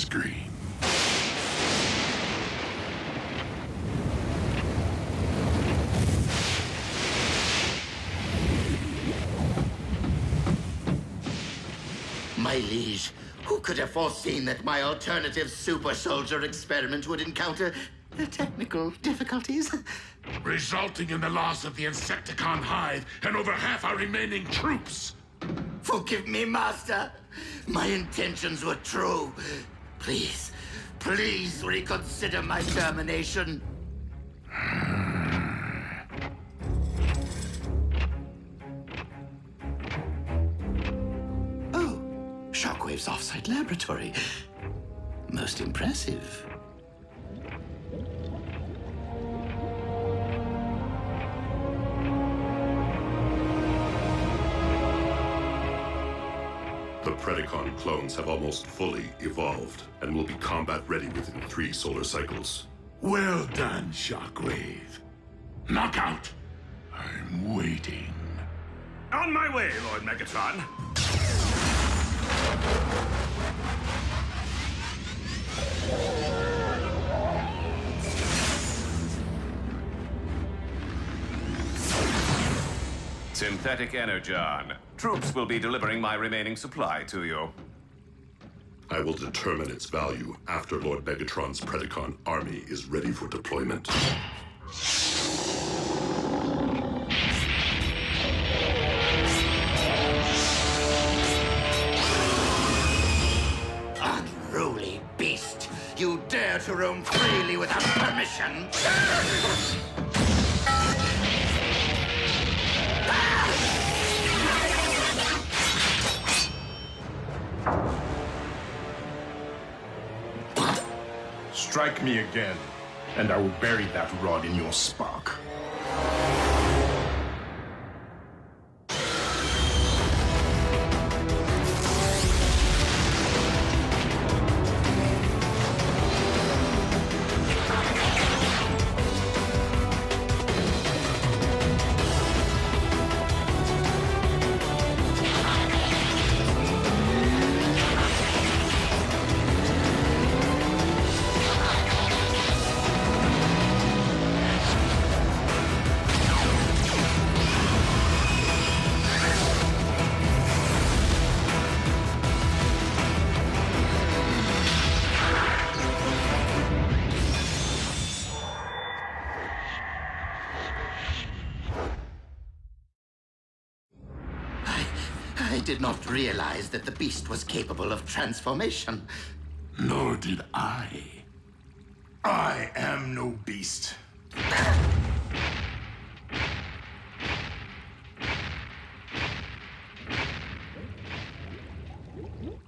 screen. My liege, who could have foreseen that my alternative super soldier experiment would encounter technical difficulties? Resulting in the loss of the Insecticon hive and over half our remaining troops. Forgive me, Master. My intentions were true. Please, please reconsider my termination. Oh, Shockwave's offsite laboratory. Most impressive. The Predacon clones have almost fully evolved and will be combat ready within 3 solar cycles. Well done, Shockwave. Knockout! I'm waiting. On my way, Lord Megatron. Synthetic Energon. Troops will be delivering my remaining supply to you. I will determine its value after Lord Megatron's Predacon army is ready for deployment. Unruly beast! You dare to roam freely without permission! Strike me again, and I will bury that rod in your spark. I did not realize that the beast was capable of transformation. Nor did I. I am no beast.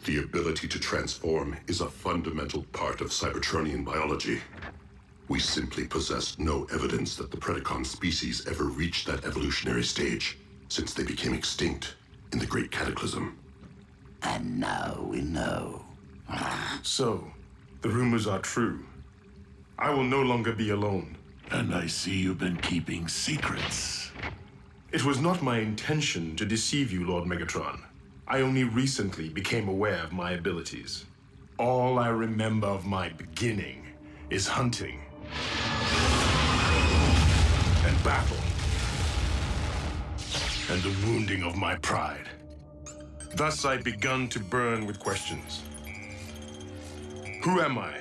The ability to transform is a fundamental part of Cybertronian biology. We simply possess no evidence that the Predacon species ever reached that evolutionary stage, since they became extinct in the Great Cataclysm. And now we know. So, the rumors are true. I will no longer be alone. And I see you've been keeping secrets. It was not my intention to deceive you, Lord Megatron. I only recently became aware of my abilities. All I remember of my beginning is hunting and battle and the wounding of my pride. Thus I begun to burn with questions. Who am I?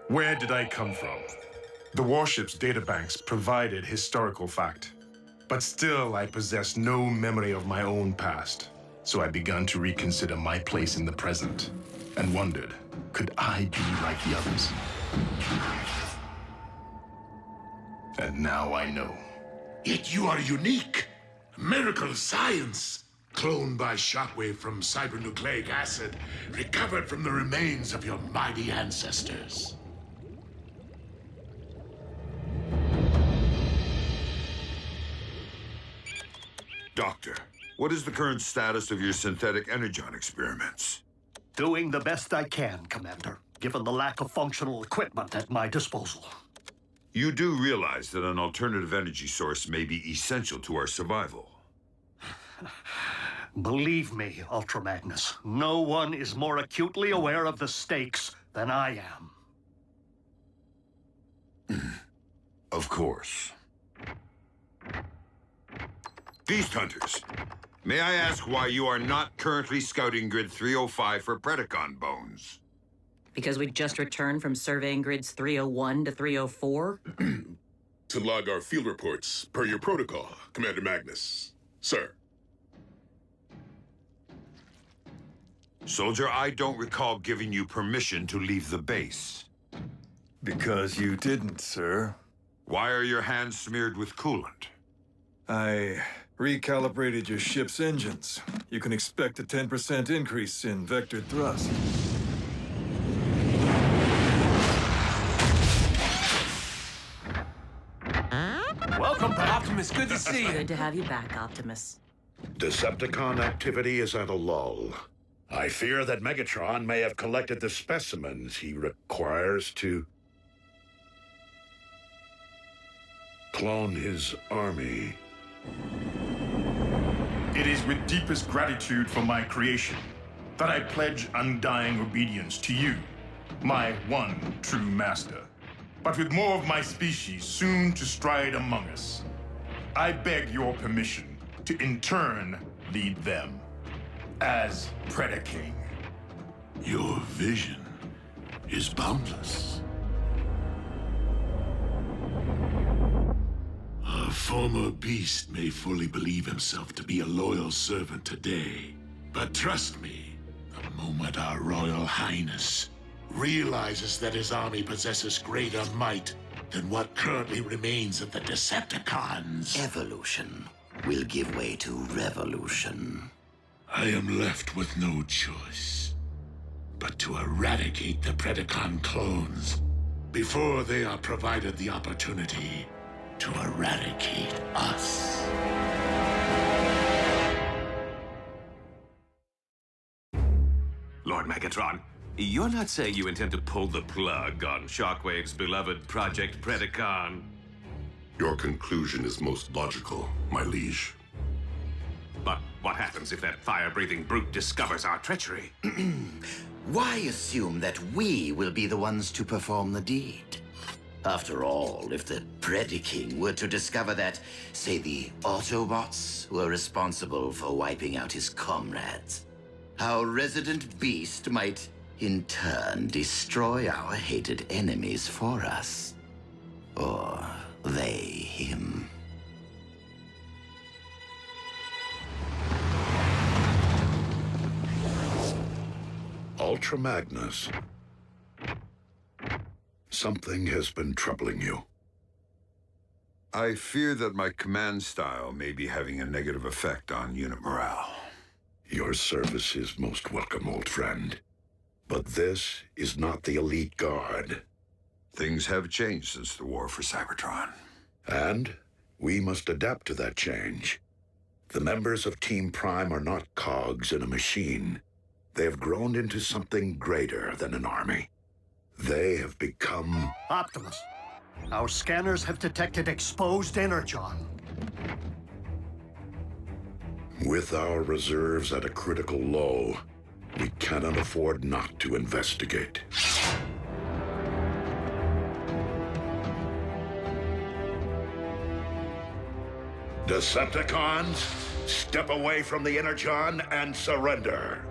Where did I come from? The warship's databanks provided historical fact, but still I possess no memory of my own past. So I began to reconsider my place in the present and wondered, could I be like the others? And now I know. Yet you are unique. Miracle of science. Cloned by Shockwave from cybernucleic acid, recovered from the remains of your mighty ancestors. Doctor, what is the current status of your synthetic energon experiments? Doing the best I can, Commander, given the lack of functional equipment at my disposal. You do realize that an alternative energy source may be essential to our survival. Believe me, Ultra Magnus, no one is more acutely aware of the stakes than I am. Of course. Beast Hunters, may I ask why you are not currently scouting Grid 305 for Predacon bones? Because we just returned from surveying grids 301 to 304? To log our field reports, per your protocol, Commander Magnus. Sir. Soldier, I don't recall giving you permission to leave the base. Because you didn't, sir. Why are your hands smeared with coolant? I recalibrated your ship's engines. You can expect a 10% increase in vector thrust. Welcome back. Optimus, good to see you. Good to have you back, Optimus. Decepticon activity is at a lull. I fear that Megatron may have collected the specimens he requires to clone his army. It is with deepest gratitude for my creation that I pledge undying obedience to you, my one true master. But with more of my species soon to stride among us, I beg your permission to in turn lead them as Predaking. Your vision is boundless. A former beast may fully believe himself to be a loyal servant today, but trust me, the moment our Royal Highness realizes that his army possesses greater might than what currently remains of the Decepticons, Evolution will give way to revolution. I am left with no choice but to eradicate the Predacon clones before they are provided the opportunity to eradicate us. Lord Megatron, you're not saying you intend to pull the plug on Shockwave's beloved Project Predacon? Your conclusion is most logical, my liege. But what happens if that fire-breathing brute discovers our treachery? Why assume that we will be the ones to perform the deed? After all, if the Predaking were to discover that, say, the Autobots were responsible for wiping out his comrades, our resident beast might, in turn, destroy our hated enemies for us. Or they him. Ultra Magnus. Something has been troubling you. I fear that my command style may be having a negative effect on unit morale. Your service is most welcome, old friend. But this is not the elite guard. Things have changed since the war for Cybertron. And we must adapt to that change. The members of Team Prime are not cogs in a machine. They have grown into something greater than an army. They have become... Optimus, our scanners have detected exposed energon. With our reserves at a critical low, we cannot afford not to investigate. Decepticons, step away from the Energon and surrender.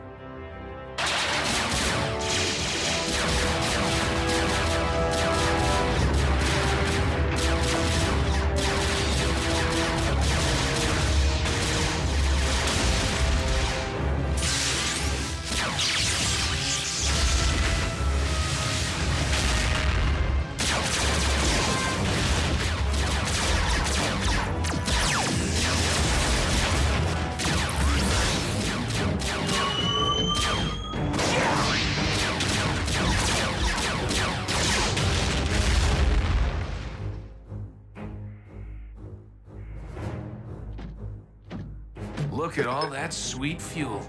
Look at all that sweet fuel.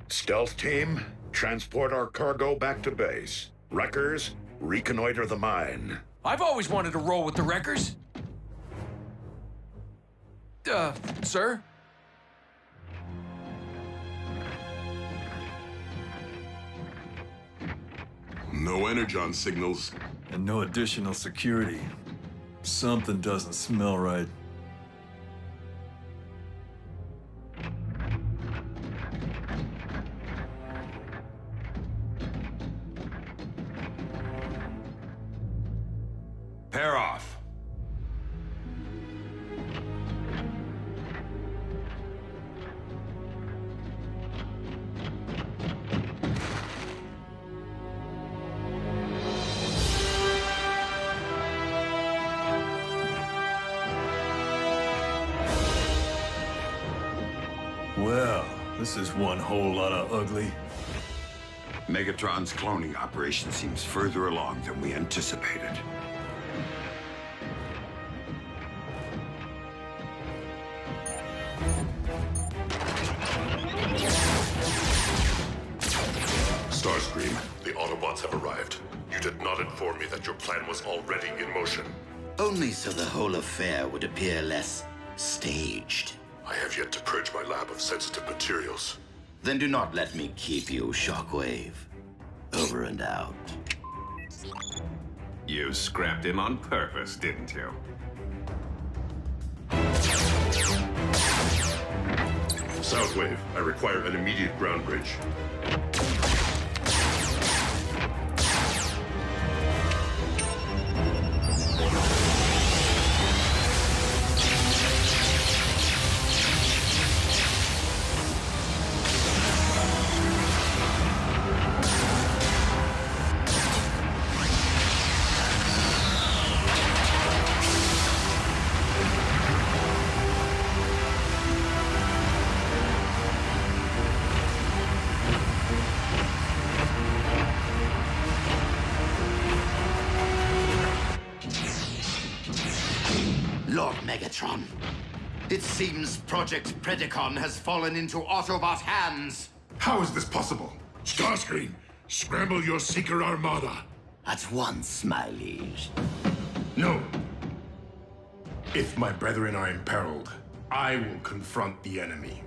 Stealth team, transport our cargo back to base. Wreckers, reconnoiter the mine. I've always wanted to roll with the wreckers. Sir? No energon signals. And no additional security. Something doesn't smell right. Pair off. Well, this is one whole lot of ugly. Megatron's cloning operation seems further along than we anticipated. Starscream, the Autobots have arrived. You did not inform me that your plan was already in motion. Only so the whole affair would appear less staged. I have yet to purge my lab of sensitive materials. Then do not let me keep you, Shockwave. Over and out. You scrapped him on purpose, didn't you? Soundwave, I require an immediate ground bridge. Lord Megatron, it seems Project Predacon has fallen into Autobot hands. How is this possible? Starscream, scramble your Seeker Armada. At once, my liege. No. If my brethren are imperiled, I will confront the enemy.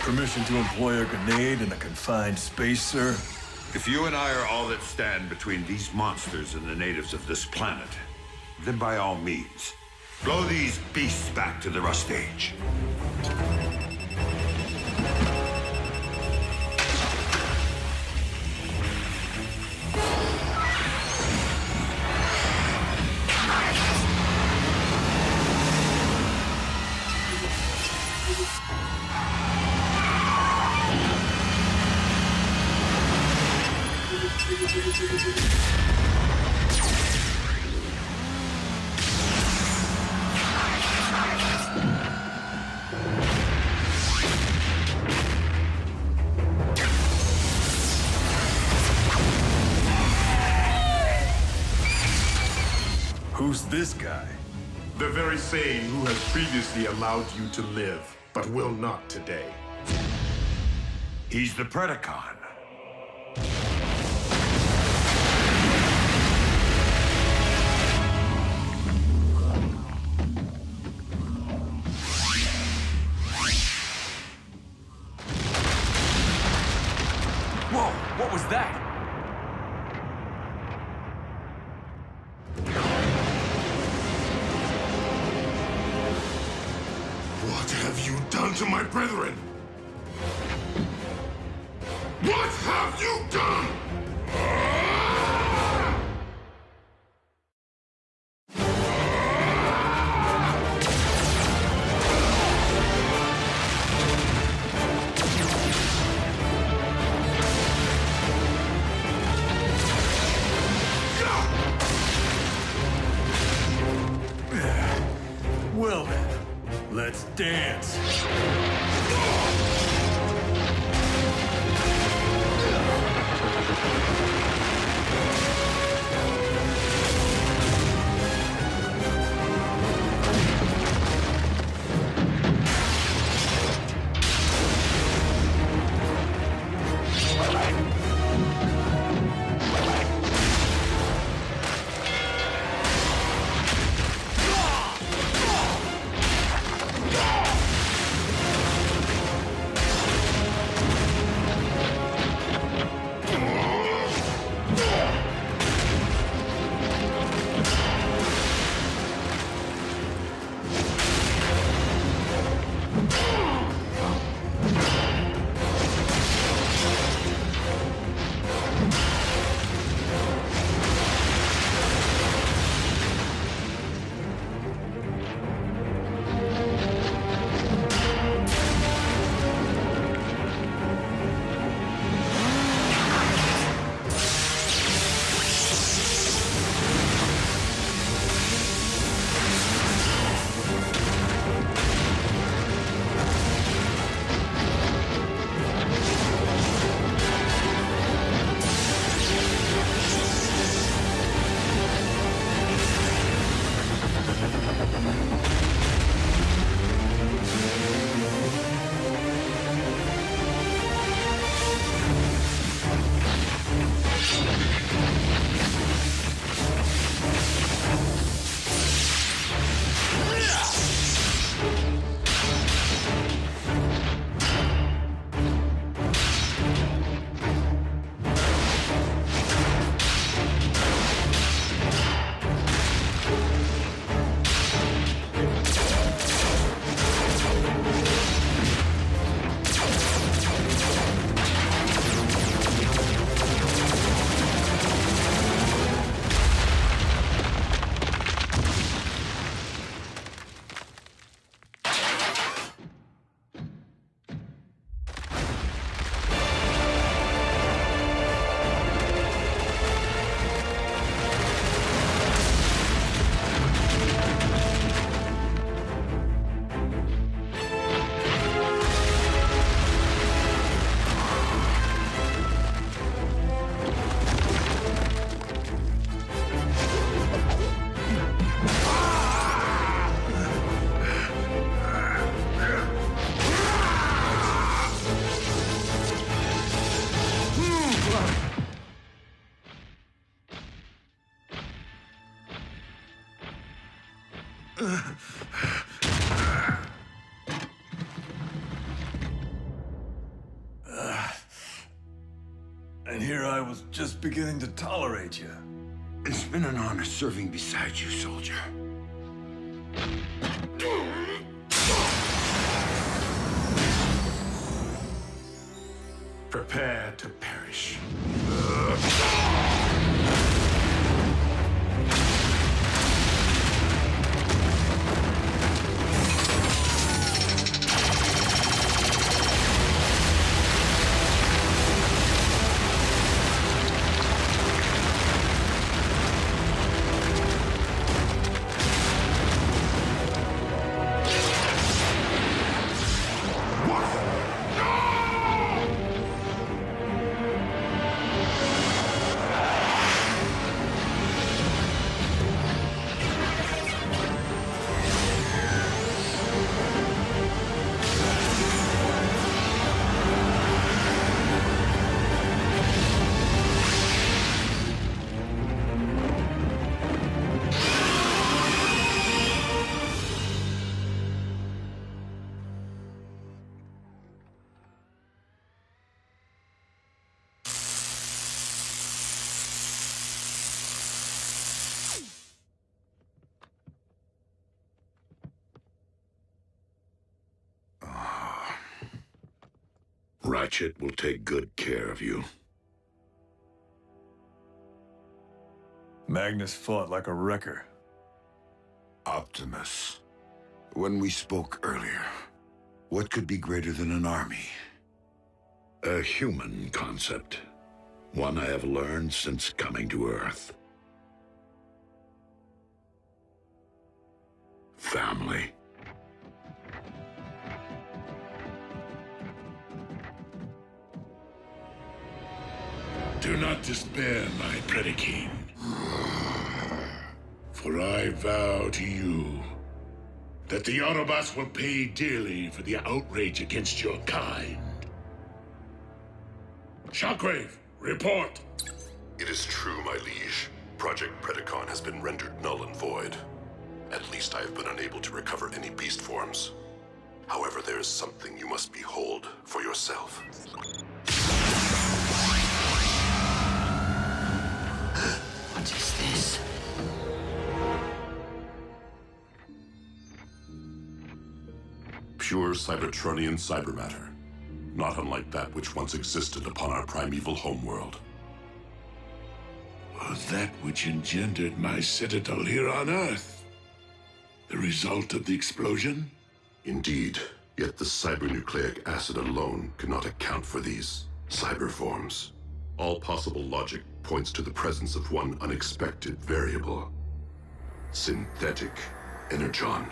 Permission to employ a grenade in a confined space, sir? If you and I are all that stand between these monsters and the natives of this planet, then by all means, blow these beasts back to the rust age. Who's this guy? The very same who has previously allowed you to live, but will not today. He's the Predacon. Whoa, what was that? What have you done to my brethren? What have you done? Well then, let's dance. And here I was just beginning to tolerate you. It's been an honor serving beside you, soldier. Prepare to perish. Ratchet will take good care of you. Magnus fought like a wrecker. Optimus, when we spoke earlier, what could be greater than an army? A human concept. One I have learned since coming to Earth. Family. Do not despair, my Predaking. For I vow to you that the Autobots will pay dearly for the outrage against your kind. Shockwave, report! It is true, my liege. Project Predacon has been rendered null and void. At least I have been unable to recover any beast forms. However, there is something you must behold for yourself. What is this? Pure Cybertronian cybermatter. Not unlike that which once existed upon our primeval homeworld. Was that which engendered my citadel here on Earth the result of the explosion? Indeed, yet the cybernucleic acid alone cannot account for these cyber forms. All possible logic points to the presence of one unexpected variable. Synthetic energon.